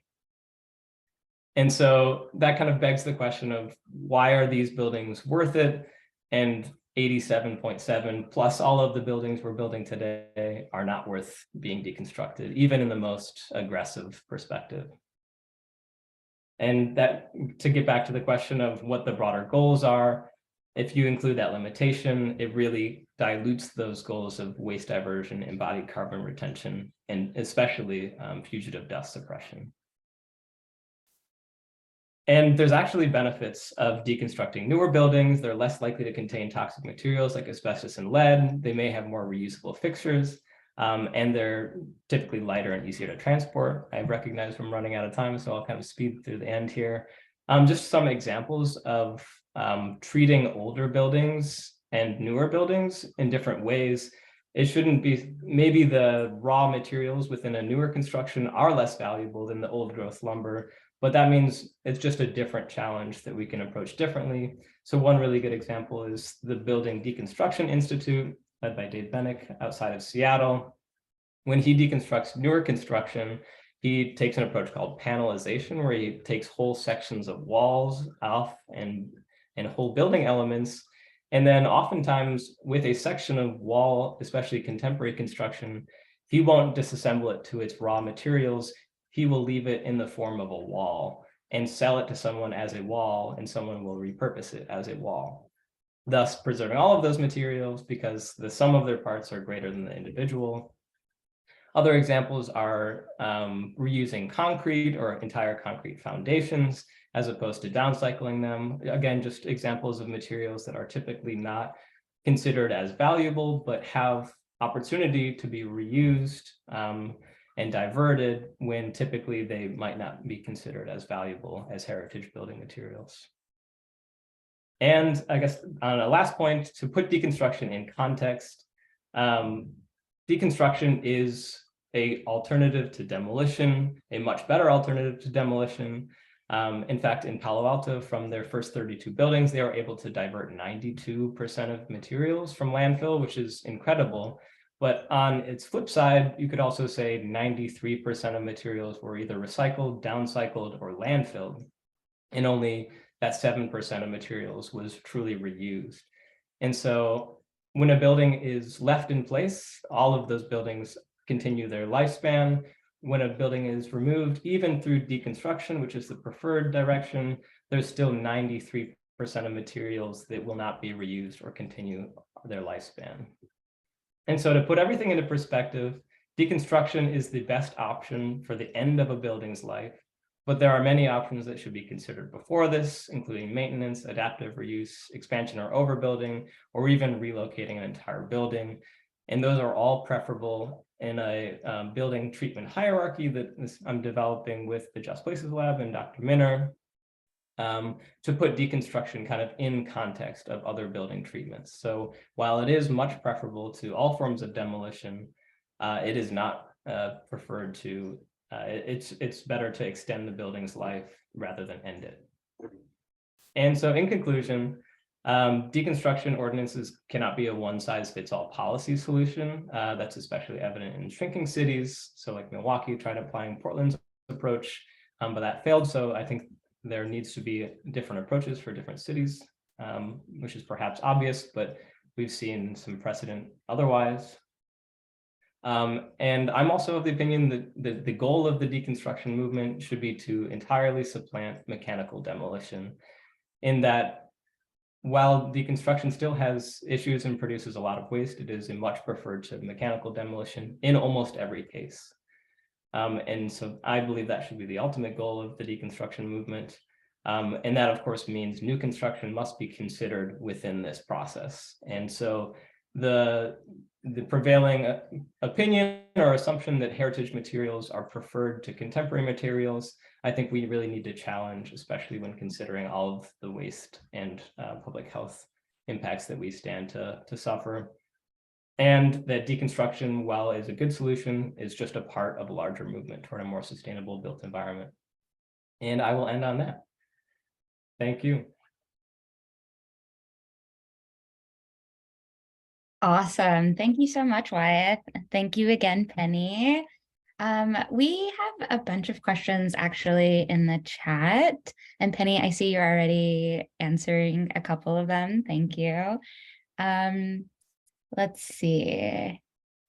Speaker 4: And so that kind of begs the question of why are these buildings worth it? And 87.7 plus all of the buildings we're building today are not worth being deconstructed, even in the most aggressive perspective. And that, to get back to the question of what the broader goals are, if you include that limitation, it really dilutes those goals of waste diversion, embodied carbon retention, and especially fugitive dust suppression. And there's actually benefits of deconstructing newer buildings. They're less likely to contain toxic materials like asbestos and lead. They may have more reusable fixtures, and they're typically lighter and easier to transport. I recognize I'm running out of time, so I'll kind of speed through the end here. Just some examples of treating older buildings and newer buildings in different ways. It shouldn't be, maybe the raw materials within a newer construction are less valuable than the old growth lumber, but that means it's just a different challenge that we can approach differently. So one really good example is the Building Deconstruction Institute, led by Dave Bennick outside of Seattle. When he deconstructs newer construction, he takes an approach called panelization, where he takes whole sections of walls off and whole building elements. And then oftentimes with a section of wall, especially contemporary construction, he won't disassemble it to its raw materials. He will leave it in the form of a wall and sell it to someone as a wall, and someone will repurpose it as a wall, thus preserving all of those materials because the sum of their parts are greater than the individual. Other examples are reusing concrete or entire concrete foundations as opposed to downcycling them. Again, just examples of materials that are typically not considered as valuable, but have opportunity to be reused and diverted when typically they might not be considered as valuable as heritage building materials. And I guess on a last point, to put deconstruction in context, deconstruction is an alternative to demolition, a much better alternative to demolition. In fact, in Palo Alto, from their first 32 buildings, they were able to divert 92% of materials from landfill, which is incredible. But on its flip side, you could also say 93% of materials were either recycled, downcycled, or landfilled, and only that 7% of materials was truly reused. And so when a building is left in place, all of those buildings continue their lifespan. When a building is removed, even through deconstruction, which is the preferred direction, there's still 93% of materials that will not be reused or continue their lifespan. And so to put everything into perspective, deconstruction is the best option for the end of a building's life, but there are many options that should be considered before this, including maintenance, adaptive reuse, expansion or overbuilding, or even relocating an entire building. And those are all preferable in a building treatment hierarchy that I'm developing with the Just Places Lab and Dr. Minner, to put deconstruction kind of in context of other building treatments. So while it is much preferable to all forms of demolition, it is not preferred to, it's better to extend the building's life rather than end it. And so in conclusion, deconstruction ordinances cannot be a one-size-fits-all policy solution. That's especially evident in shrinking cities. So like Milwaukee tried applying Portland's approach, but that failed. So I think there needs to be different approaches for different cities, which is perhaps obvious, but we've seen some precedent otherwise. And I'm also of the opinion that the goal of the deconstruction movement should be to entirely supplant mechanical demolition, in that while deconstruction still has issues and produces a lot of waste, it is much preferred to mechanical demolition in almost every case. And so I believe that should be the ultimate goal of the deconstruction movement. And that, of course, means new construction must be considered within this process. And so the prevailing opinion or assumption that heritage materials are preferred to contemporary materials, I think we really need to challenge, especially when considering all of the waste and public health impacts that we stand to suffer. And that deconstruction, while is a good solution, is just a part of a larger movement toward a more sustainable built environment. And I will end on that. Thank you.
Speaker 2: Awesome. Thank you so much, Wyeth. Thank you again, Penny. We have a bunch of questions actually in the chat. And Penny, I see you're already answering a couple of them. Thank you. Let's see.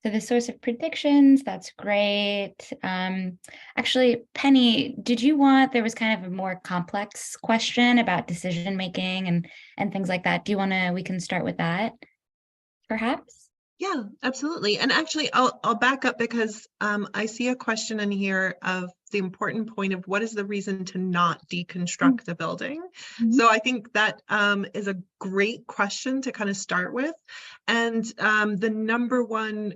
Speaker 2: So the source of predictions, that's great. Actually, Penny, there was kind of a more complex question about decision making and things like that. We can start with that, perhaps?
Speaker 3: Yeah, absolutely. And actually, I'll back up because I see a question in here of the important point of what is the reason to not deconstruct the building.
Speaker 1: Mhm.
Speaker 3: So I think that is a great question to kind of start with. And the number one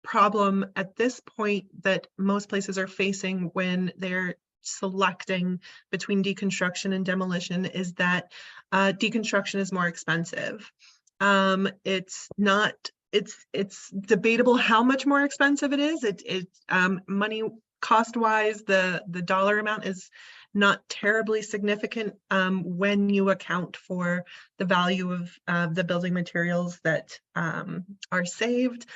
Speaker 3: problem at this point that most places are facing when they're selecting between deconstruction and demolition is that deconstruction is more expensive. It's debatable how much more expensive it is. Money cost wise, the dollar amount is not terribly significant when you account for the value of the building materials that are saved.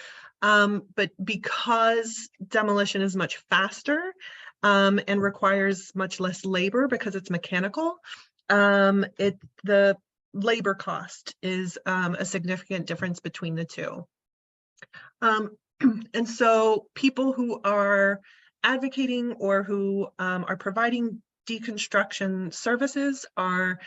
Speaker 3: But because demolition is much faster and requires much less labor because it's mechanical, the labor cost is a significant difference between the two. And so people who are advocating or who are providing deconstruction services are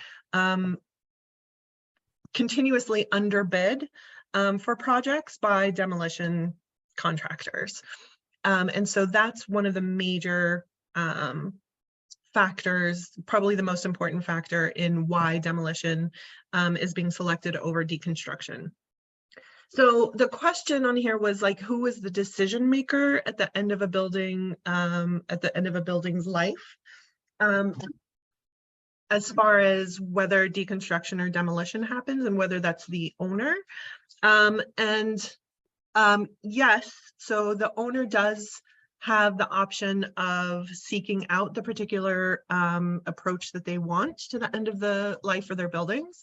Speaker 3: continuously underbid for projects by demolition contractors. And so that's one of the major factors, probably the most important factor in why demolition is being selected over deconstruction. So the question on here was like, who is the decision maker at the end of a building, at the end of a building's life, as far as whether deconstruction or demolition happens and whether that's the owner. Yes, so the owner does have the option of seeking out the particular approach that they want to the end of the life of their buildings.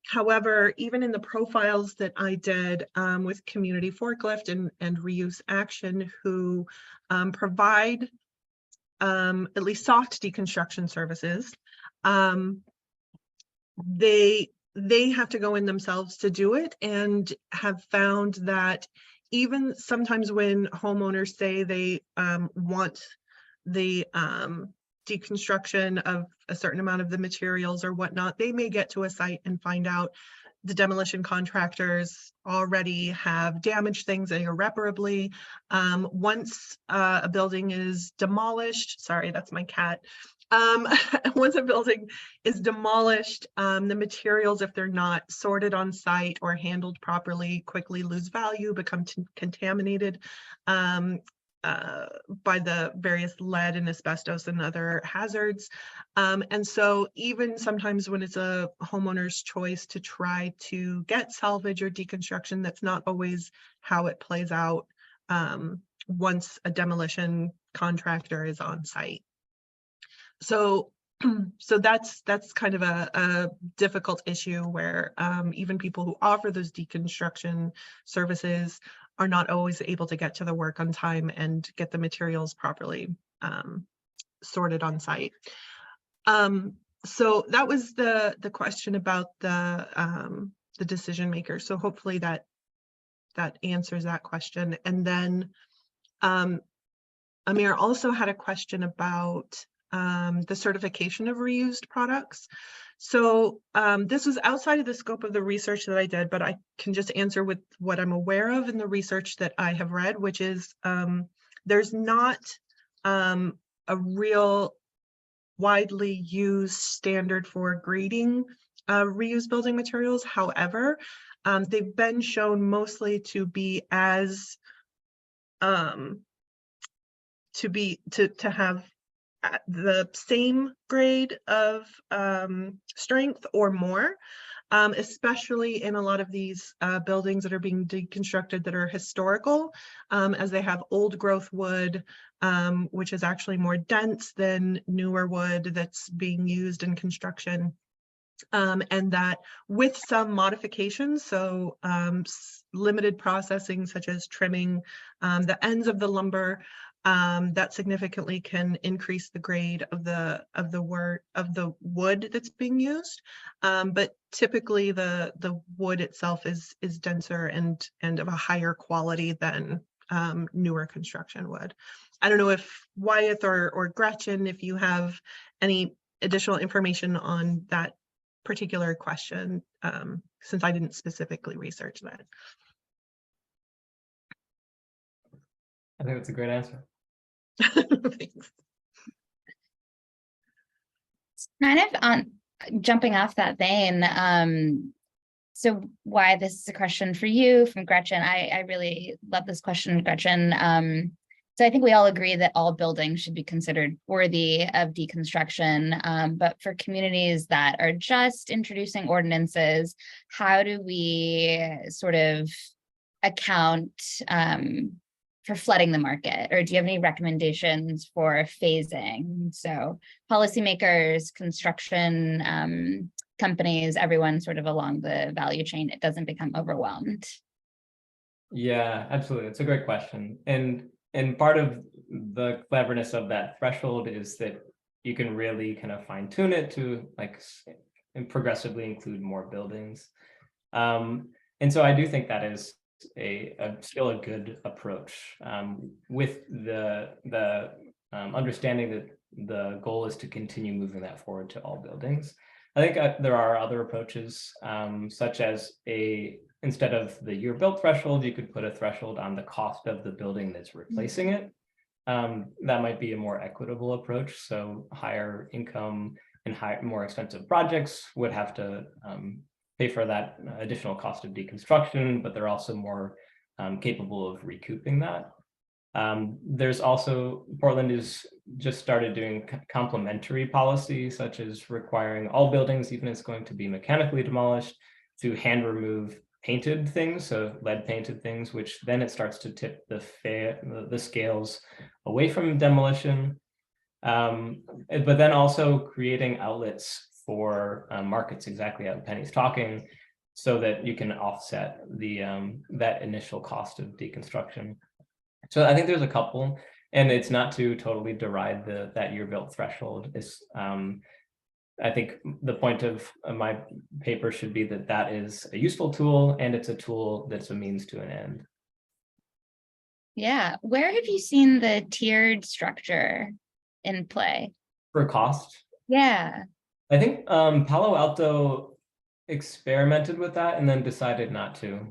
Speaker 3: However, even in the profiles that I did with Community Forklift and Reuse Action, who provide at least soft deconstruction services, they have to go in themselves to do it, and have found that even sometimes when homeowners say they want the deconstruction of a certain amount of the materials or whatnot, they may get to a site and find out the demolition contractors already have damaged things irreparably. Once a building is demolished, sorry, that's my cat. Once a building is demolished, the materials, if they're not sorted on site or handled properly, quickly lose value, become contaminated by the various lead and asbestos and other hazards. And so even sometimes when it's a homeowner's choice to try to get salvage or deconstruction, that's not always how it plays out once a demolition contractor is on site. So that's kind of a difficult issue where even people who offer those deconstruction services are not always able to get to the work on time and get the materials properly sorted on site. So that was the question about the decision maker. So hopefully that answers that question. And then Amir also had a question about the certification of reused products. So this was outside of the scope of the research that I did, but I can just answer with what I'm aware of in the research that I have read, which is there's not a real widely used standard for grading reused building materials. However, they've been shown mostly to be as to have the same grade of strength or more, especially in a lot of these buildings that are being deconstructed that are historical, as they have old growth wood, which is actually more dense than newer wood that's being used in construction. And that with some modifications, so limited processing such as trimming the ends of the lumber, that significantly can increase the grade of the wood that's being used. But typically the wood itself is denser and of a higher quality than newer construction wood. I don't know if Wyeth or Gretchen, if you have any additional information on that particular question, since I didn't specifically research that.
Speaker 4: I think that's a great answer.
Speaker 3: Thanks.
Speaker 2: Kind of on jumping off that vein, so why this is a question for you from Gretchen. I really love this question, Gretchen. So I think we all agree that all buildings should be considered worthy of deconstruction, but for communities that are just introducing ordinances, how do we sort of account for flooding the market? Or do you have any recommendations for phasing? So policymakers, construction companies, everyone sort of along the value chain, it doesn't become overwhelmed.
Speaker 4: Yeah, absolutely. It's a great question. And part of the cleverness of that threshold is that you can really kind of fine tune it to like and progressively include more buildings. And so I do think that is still a good approach, with the understanding that the goal is to continue moving that forward to all buildings. I think there are other approaches, such as instead of the year built threshold, you could put a threshold on the cost of the building that's replacing it. That might be a more equitable approach. So higher income and more expensive projects would have to pay for that additional cost of deconstruction, but they're also more capable of recouping that. There's also, Portland has just started doing complementary policy, such as requiring all buildings, even if it's going to be mechanically demolished, to hand remove painted things, so lead painted things, which then it starts to tip the scales away from demolition. But then also creating outlets for markets, exactly how Penny's talking, so that you can offset the that initial cost of deconstruction. So I think there's a couple, and it's not to totally deride that year built threshold. Is I think the point of my paper should be that is a useful tool, and it's a tool that's a means to an end.
Speaker 2: Yeah, where have you seen the tiered structure in play?
Speaker 4: For cost?
Speaker 2: Yeah.
Speaker 4: I think Palo Alto experimented with that and then decided not to,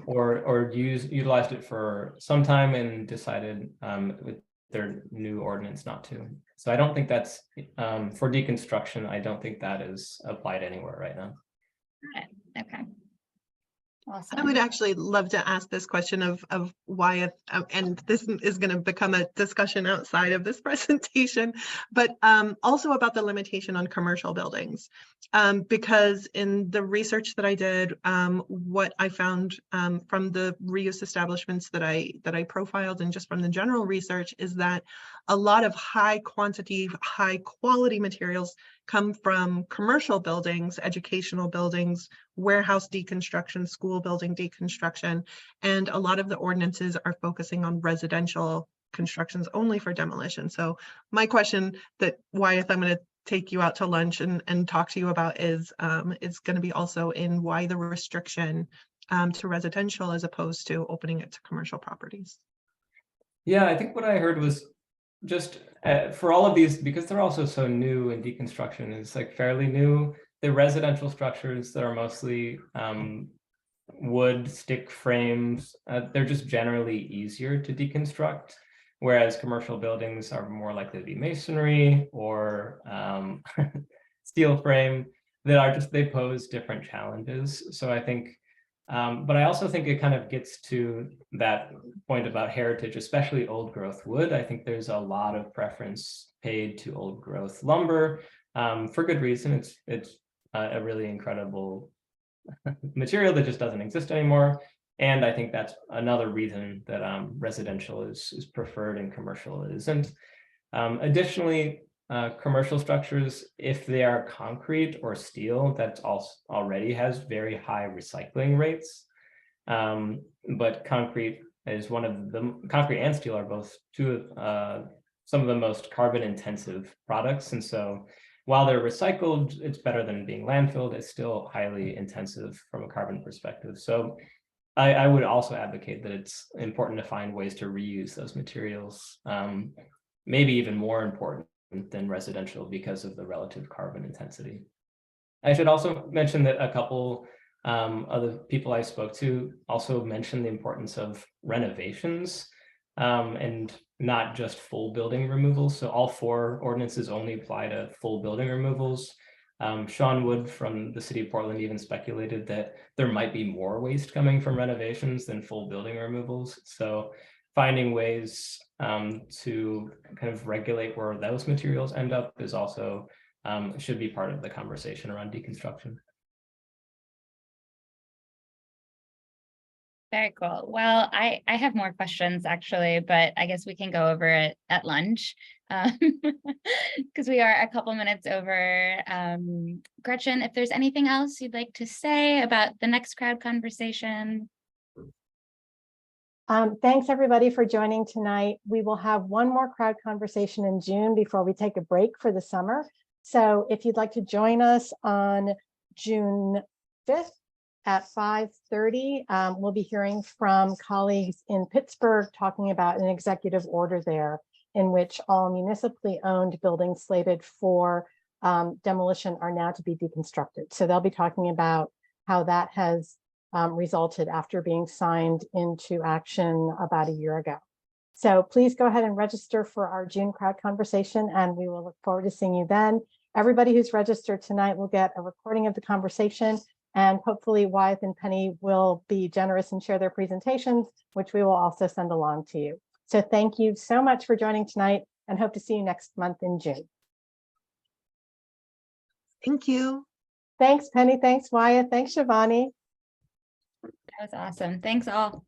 Speaker 4: or utilized it for some time and decided with their new ordinance not to. So I don't think that's for deconstruction. I don't think that is applied anywhere right now.
Speaker 2: Okay. Awesome.
Speaker 3: I would actually love to ask this question of Wyeth, and this is going to become a discussion outside of this presentation, but also about the limitation on commercial buildings. Because in the research that I did, what I found from the reuse establishments that I profiled, and just from the general research, is that a lot of high quantity, high quality materials come from commercial buildings, educational buildings, warehouse deconstruction, school building deconstruction, and a lot of the ordinances are focusing on residential constructions only for demolition. So my question that, Wyeth, I'm going to take you out to lunch and talk to you about is going to be also in why the restriction to residential as opposed to opening it to commercial properties.
Speaker 4: Yeah, I think what I heard was just for all of these, because they're also so new, and deconstruction is like fairly new, the residential structures that are mostly wood stick frames, they're just generally easier to deconstruct, whereas commercial buildings are more likely to be masonry or steel frame that are just, they pose different challenges. So I think, but I also think it kind of gets to that point about heritage, especially old growth wood. I think there's a lot of preference paid to old growth lumber for good reason. It's a really incredible material that just doesn't exist anymore. And I think that's another reason that residential is preferred and commercial isn't. Additionally, commercial structures, if they are concrete or steel, that also already has very high recycling rates. But concrete is one of the concrete and steel are both two of some of the most carbon intensive products. And so while they're recycled, it's better than being landfilled. It's still highly intensive from a carbon perspective. So I would also advocate that it's important to find ways to reuse those materials, maybe even more important than residential because of the relative carbon intensity. I should also mention that a couple other people I spoke to also mentioned the importance of renovations and not just full building removals. So all 4 ordinances only apply to full building removals. Sean Wood from the city of Portland even speculated that there might be more waste coming from renovations than full building removals. So finding ways to kind of regulate where those materials end up is also should be part of the conversation around deconstruction.
Speaker 2: Very cool. Well, I have more questions actually, but I guess we can go over it at lunch because we are a couple minutes over. Gretchen, if there's anything else you'd like to say about the next crowd conversation.
Speaker 1: Thanks everybody for joining tonight. We will have one more crowd conversation in June before we take a break for the summer. So if you'd like to join us on June 5th at 5:30, we'll be hearing from colleagues in Pittsburgh talking about an executive order there in which all municipally owned buildings slated for demolition are now to be deconstructed. So they'll be talking about how that has resulted after being signed into action about a year ago. So please go ahead and register for our June crowd conversation, and we will look forward to seeing you then. Everybody who's registered tonight will get a recording of the conversation, and hopefully Wyeth and Penny will be generous and share their presentations, which we will also send along to you. So thank you so much for joining tonight, and hope to see you next month in June.
Speaker 3: Thank you.
Speaker 1: Thanks, Penny. Thanks, Wyeth. Thanks, Shivani.
Speaker 2: That was awesome. Thanks all.